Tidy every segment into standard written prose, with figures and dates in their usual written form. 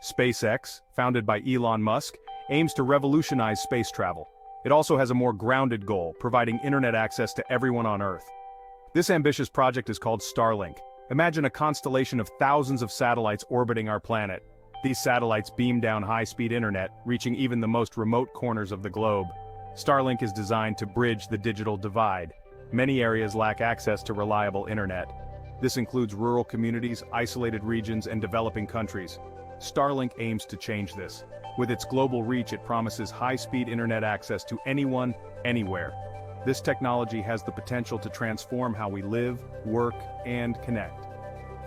SpaceX, founded by Elon Musk, aims to revolutionize space travel. It also has a more grounded goal, providing internet access to everyone on Earth. This ambitious project is called Starlink. Imagine a constellation of thousands of satellites orbiting our planet. These satellites beam down high-speed internet, reaching even the most remote corners of the globe. Starlink is designed to bridge the digital divide. Many areas lack access to reliable internet. This includes rural communities, isolated regions, and developing countries. Starlink aims to change this. With its global reach, it promises high-speed internet access to anyone, anywhere. This technology has the potential to transform how we live, work, and connect.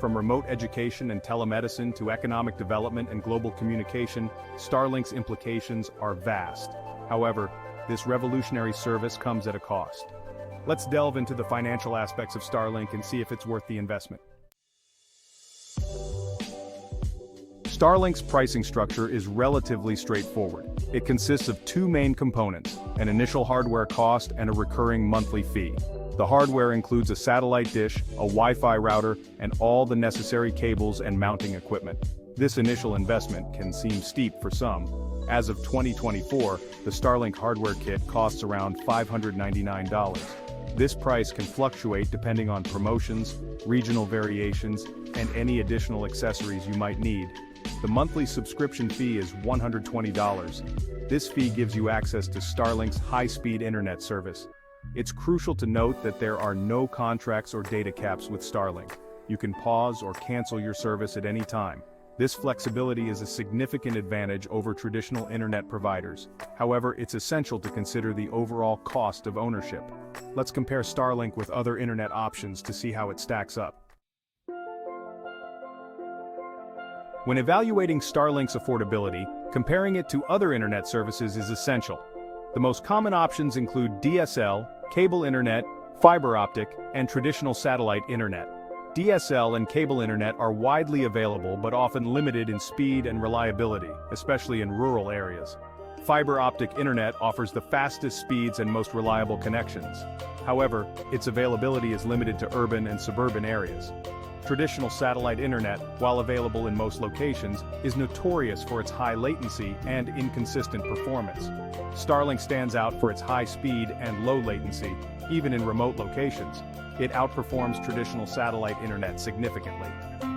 From remote education and telemedicine to economic development and global communication, Starlink's implications are vast. However, this revolutionary service comes at a cost. Let's delve into the financial aspects of Starlink and see if it's worth the investment. Starlink's pricing structure is relatively straightforward. It consists of two main components, an initial hardware cost and a recurring monthly fee. The hardware includes a satellite dish, a Wi-Fi router, and all the necessary cables and mounting equipment. This initial investment can seem steep for some. As of 2024, the Starlink hardware kit costs around $599. This price can fluctuate depending on promotions, regional variations, and any additional accessories you might need. The monthly subscription fee is $120. This fee gives you access to Starlink's high-speed internet service. It's crucial to note that there are no contracts or data caps with Starlink. You can pause or cancel your service at any time. This flexibility is a significant advantage over traditional internet providers. However, it's essential to consider the overall cost of ownership. Let's compare Starlink with other internet options to see how it stacks up. When evaluating Starlink's affordability, comparing it to other internet services is essential. The most common options include DSL, cable internet, fiber optic, and traditional satellite internet. DSL and cable internet are widely available but often limited in speed and reliability, especially in rural areas. Fiber optic internet offers the fastest speeds and most reliable connections. However, its availability is limited to urban and suburban areas. Traditional satellite internet, while available in most locations, is notorious for its high latency and inconsistent performance. Starlink stands out for its high speed and low latency, even in remote locations. It outperforms traditional satellite internet significantly.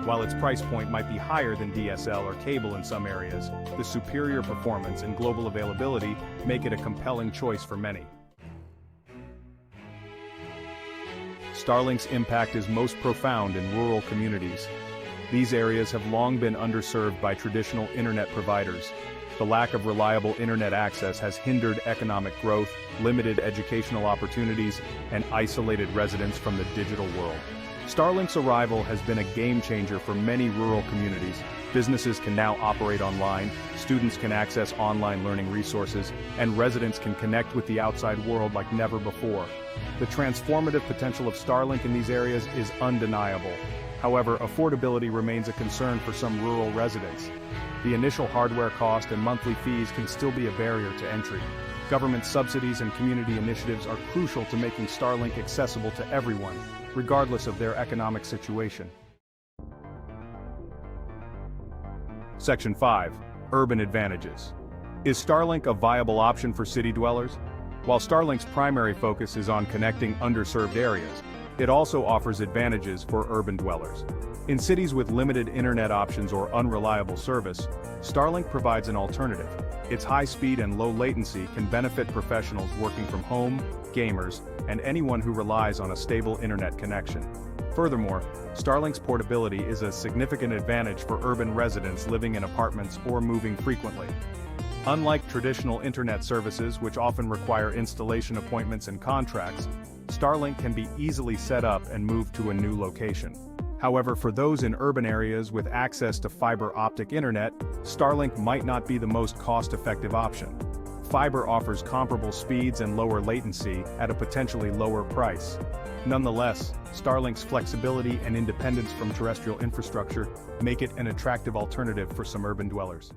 While its price point might be higher than DSL or cable in some areas, the superior performance and global availability make it a compelling choice for many. Starlink's impact is most profound in rural communities. These areas have long been underserved by traditional internet providers. The lack of reliable internet access has hindered economic growth, limited educational opportunities, and isolated residents from the digital world. Starlink's arrival has been a game-changer for many rural communities. Businesses can now operate online, students can access online learning resources, and residents can connect with the outside world like never before. The transformative potential of Starlink in these areas is undeniable. However, affordability remains a concern for some rural residents. The initial hardware cost and monthly fees can still be a barrier to entry. Government subsidies and community initiatives are crucial to making Starlink accessible to everyone, regardless of their economic situation. Section 5. Urban advantages. Is Starlink a viable option for city dwellers? While Starlink's primary focus is on connecting underserved areas, it also offers advantages for urban dwellers. In cities with limited internet options or unreliable service, Starlink provides an alternative. Its high speed and low latency can benefit professionals working from home, gamers, and anyone who relies on a stable internet connection. Furthermore, Starlink's portability is a significant advantage for urban residents living in apartments or moving frequently. Unlike traditional internet services, which often require installation appointments and contracts, Starlink can be easily set up and moved to a new location. However, for those in urban areas with access to fiber optic internet, Starlink might not be the most cost-effective option. Fiber offers comparable speeds and lower latency at a potentially lower price. Nonetheless, Starlink's flexibility and independence from terrestrial infrastructure make it an attractive alternative for some urban dwellers.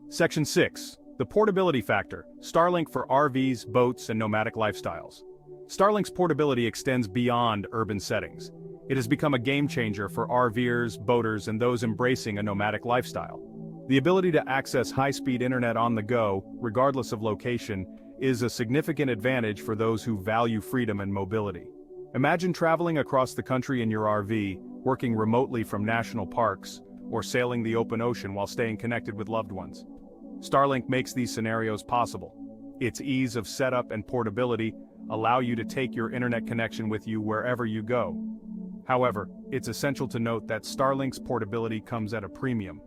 Section 6. The portability factor. Starlink for RVs, boats, and nomadic lifestyles. Starlink's portability extends beyond urban settings. It has become a game changer for RVers, boaters, and those embracing a nomadic lifestyle. The ability to access high-speed internet on the go, regardless of location, is a significant advantage for those who value freedom and mobility. Imagine traveling across the country in your RV, working remotely from national parks, or sailing the open ocean while staying connected with loved ones. Starlink makes these scenarios possible. Its ease of setup and portability allow you to take your internet connection with you wherever you go. However, it's essential to note that Starlink's portability comes at a premium.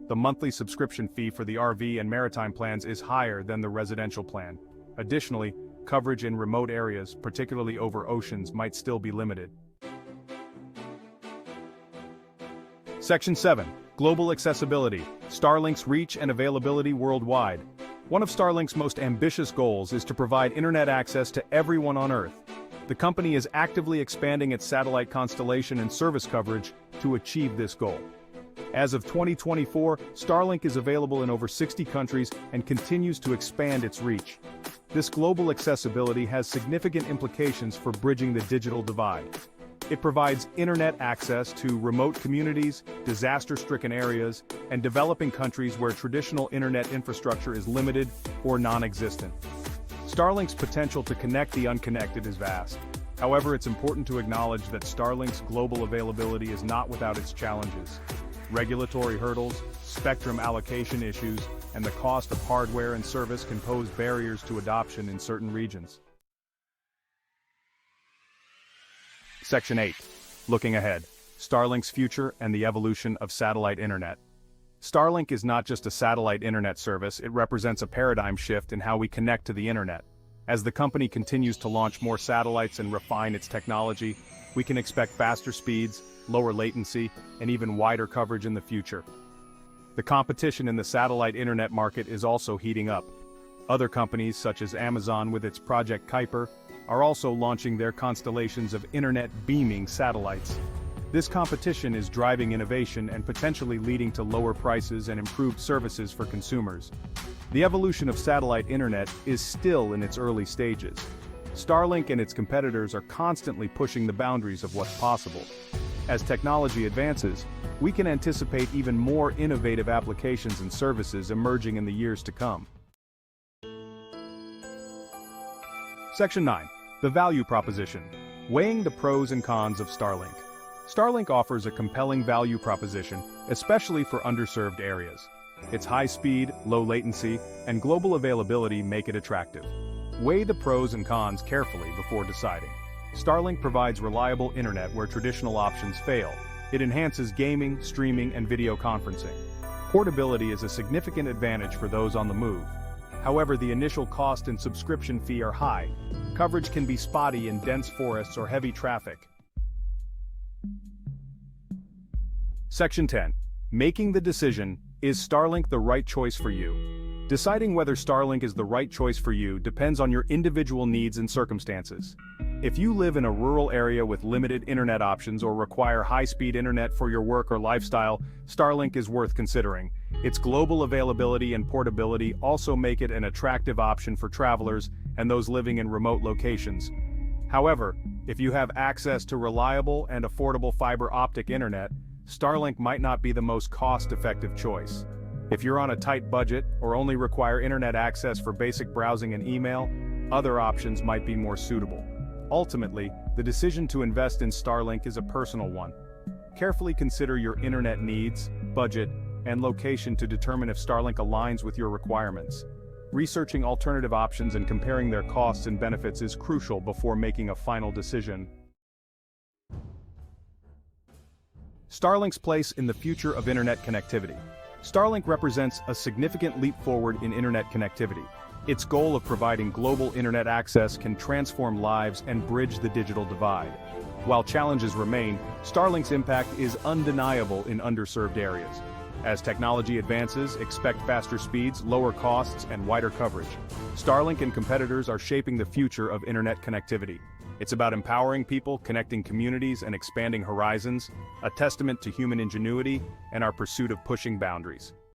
The monthly subscription fee for the RV and maritime plans is higher than the residential plan. Additionally, coverage in remote areas, particularly over oceans, might still be limited. Section 7. Global accessibility. Starlink's reach and availability worldwide. One of Starlink's most ambitious goals is to provide internet access to everyone on Earth. The company is actively expanding its satellite constellation and service coverage to achieve this goal. As of 2024, Starlink is available in over 60 countries and continues to expand its reach. This global accessibility has significant implications for bridging the digital divide. It provides internet access to remote communities, disaster-stricken areas, and developing countries where traditional internet infrastructure is limited or non-existent. Starlink's potential to connect the unconnected is vast. However, it's important to acknowledge that Starlink's global availability is not without its challenges. Regulatory hurdles, spectrum allocation issues, and the cost of hardware and service can pose barriers to adoption in certain regions. Section 8. Looking ahead. Starlink's future and the evolution of satellite internet. Starlink is not just a satellite internet service, it represents a paradigm shift in how we connect to the internet. As the company continues to launch more satellites and refine its technology, we can expect faster speeds, lower latency, and even wider coverage in the future. The competition in the satellite internet market is also heating up. Other companies, such as Amazon with its Project Kuiper, are also launching their constellations of internet beaming satellites. This competition is driving innovation and potentially leading to lower prices and improved services for consumers. The evolution of satellite internet is still in its early stages. Starlink and its competitors are constantly pushing the boundaries of what's possible. As technology advances, we can anticipate even more innovative applications and services emerging in the years to come. Section 9. The value proposition. Weighing the pros and cons of Starlink. Starlink offers a compelling value proposition, especially for underserved areas. Its high speed, low latency, and global availability make it attractive. Weigh the pros and cons carefully before deciding. Starlink provides reliable internet where traditional options fail. It enhances gaming, streaming, and video conferencing. Portability is a significant advantage for those on the move. However, the initial cost and subscription fee are high. Coverage can be spotty in dense forests or heavy traffic. Section 10. Making the decision, is Starlink the right choice for you? Deciding whether Starlink is the right choice for you depends on your individual needs and circumstances. If you live in a rural area with limited internet options or require high-speed internet for your work or lifestyle, Starlink is worth considering. Its global availability and portability also make it an attractive option for travelers and those living in remote locations. However, if you have access to reliable and affordable fiber optic internet, Starlink might not be the most cost-effective choice. If you're on a tight budget or only require internet access for basic browsing and email, other options might be more suitable. Ultimately, the decision to invest in Starlink is a personal one. Carefully consider your internet needs, budget, and location to determine if Starlink aligns with your requirements. Researching alternative options and comparing their costs and benefits is crucial before making a final decision. Starlink's place in the future of internet connectivity. Starlink represents a significant leap forward in internet connectivity. Its goal of providing global internet access can transform lives and bridge the digital divide. While challenges remain, Starlink's impact is undeniable in underserved areas. As technology advances, expect faster speeds, lower costs, and wider coverage. Starlink and competitors are shaping the future of internet connectivity. It's about empowering people, connecting communities, and expanding horizons, a testament to human ingenuity and our pursuit of pushing boundaries.